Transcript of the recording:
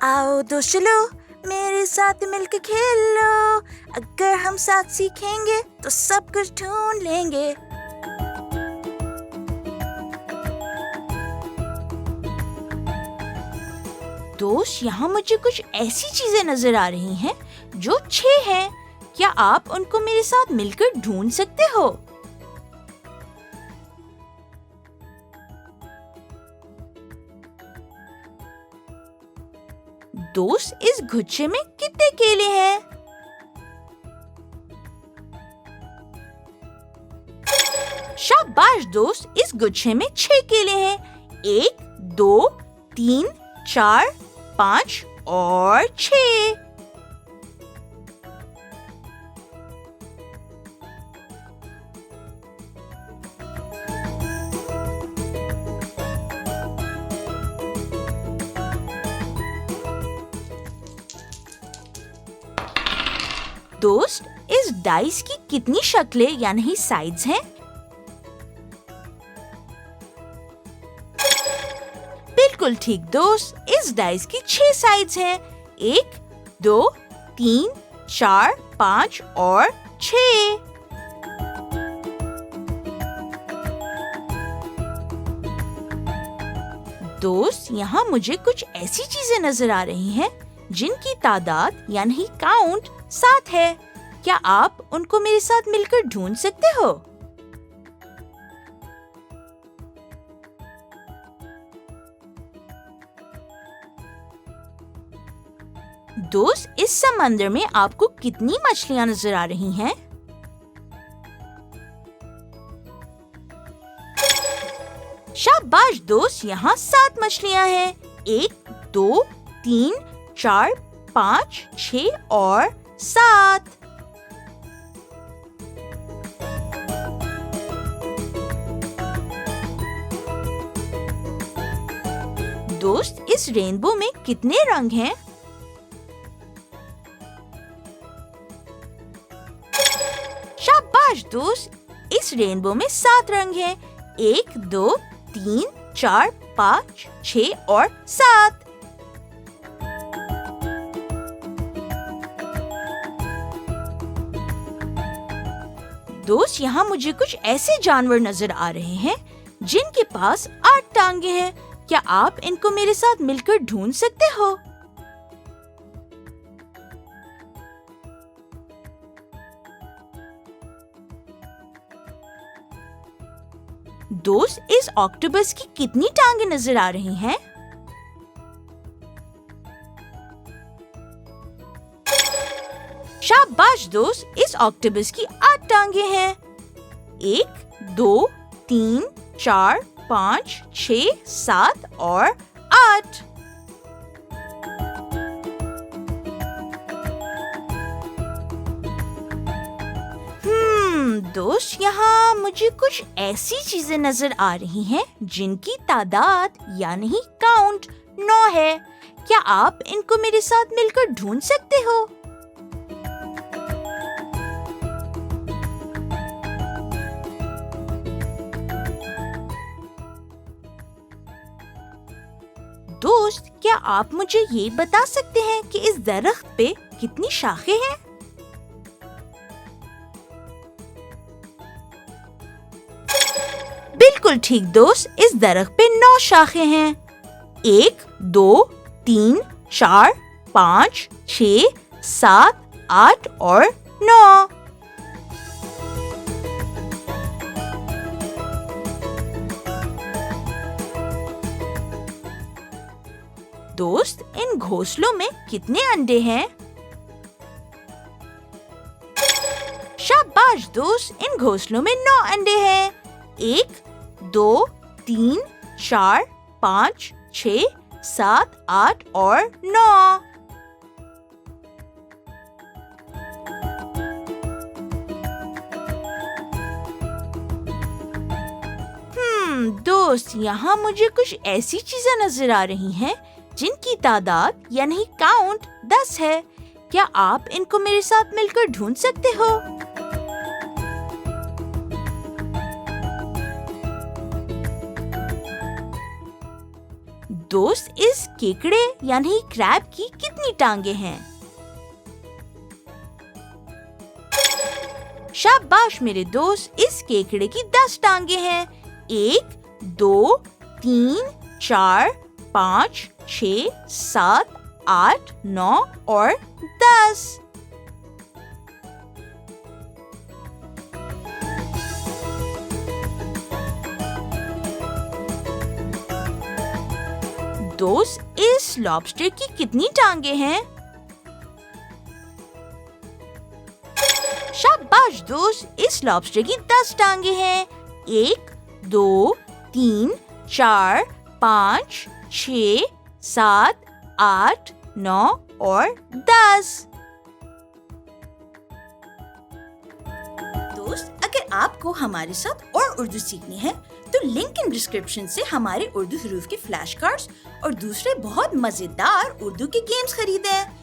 आओ दोस्त चलो मेरे साथ मिलके खेलो, अगर हम साथ सीखेंगे तो सब कुछ ढूंढ लेंगे। दोस्त, यहाँ मुझे कुछ ऐसी चीजें नजर आ रही हैं जो 6 हैं। क्या आप उनको मेरे साथ मिलकर ढूंढ सकते हो? दोस्त, इस गुच्छे में कितने केले हैं? शाबाश दोस्त, इस गुच्छे में 6 केले हैं। 1, 2, 3, 4, 5 और 6। दोस्त, इस डाइस की कितनी शक्लें यानी साइड्स हैं? बिल्कुल ठीक दोस्त, इस डाइस की 6 साइड्स हैं। 1, 2, 3, 4, 5 और 6। दोस्त, यहाँ मुझे कुछ ऐसी चीजें नजर आ रही हैं जिनकी तादाद यानी काउंट 7 है। क्या आप उनको मेरे साथ मिलकर ढूंढ सकते हो? दोस्त, इस समंदर में आपको कितनी मछलियां नजर आ रही हैं? शाबाश दोस्त, यहाँ 7 मछलियां हैं। 1, 2, 3, 4, 5, 6 और 7। दोस्त, इस रेनबो में कितने रंग हैं? शाबाश दोस्त, इस रेनबो में 7 रंग हैं। 1, 2, 3, 4, 5, 6 और 7। दोस्त, यहाँ मुझे कुछ ऐसे जानवर नजर आ रहे हैं जिनके पास 8 टांगे हैं। क्या आप इनको मेरे साथ मिलकर ढूंढ सकते हो? दोस्त, इस ऑक्टोपस की कितनी टांगे नजर आ रही हैं? शाबाश दोस्त, इस ऑक्टोपस की 8 टांगे हैं। 1, 2, 3, 4, 5, 6, 7 और 8। दोस्त, यहाँ मुझे कुछ ऐसी चीजें नजर आ रही हैं जिनकी तादाद यानी काउंट 9 है। क्या आप इनको मेरे साथ मिलकर ढूंढ सकते हो? दोस्त, क्या आप मुझे ये बता सकते हैं कि इस दरख्त पे कितनी शाखें हैं? बिल्कुल ठीक दोस्त, इस दरख्त पे 9 शाखें हैं। 1, 2, 3, 4, 5, 6, 7, 8 और 9। दोस्त, इन घोंसलों में कितने अंडे हैं? शाबाश दोस्त, इन घोंसलों में 9 अंडे हैं। 1, 2, 3, 4, 5, 6, 7, 8 और 9। दोस्त, यहाँ मुझे कुछ ऐसी चीजें नजर आ रही हैं जिनकी तादाद यानी काउंट 10 है। क्या आप इनको मेरे साथ मिलकर ढूंढ सकते हो? दोस्त, इस केकड़े यानी क्रैब की कितनी टांगे हैं? शाबाश मेरे दोस्त, इस केकड़े की 10 टांगे हैं। 1, 2, 3, 4, 5, 6, 7, 8, 9 और 10। दोस्त, इस लॉबस्टर की कितनी टांगे हैं? शाबाश दोस्त, इस लॉबस्टर की 10 टांगे हैं। 1, 2, 3, 4, 5, 6, 7, 8, 9 और 10। दोस्त, अगर आपको हमारे साथ और उर्दू सीखनी है तो लिंक इन डिस्क्रिप्शन से हमारे उर्दू हरूफ के फ्लैश कार्ड्स और दूसरे बहुत मजेदार उर्दू के गेम्स खरीदें।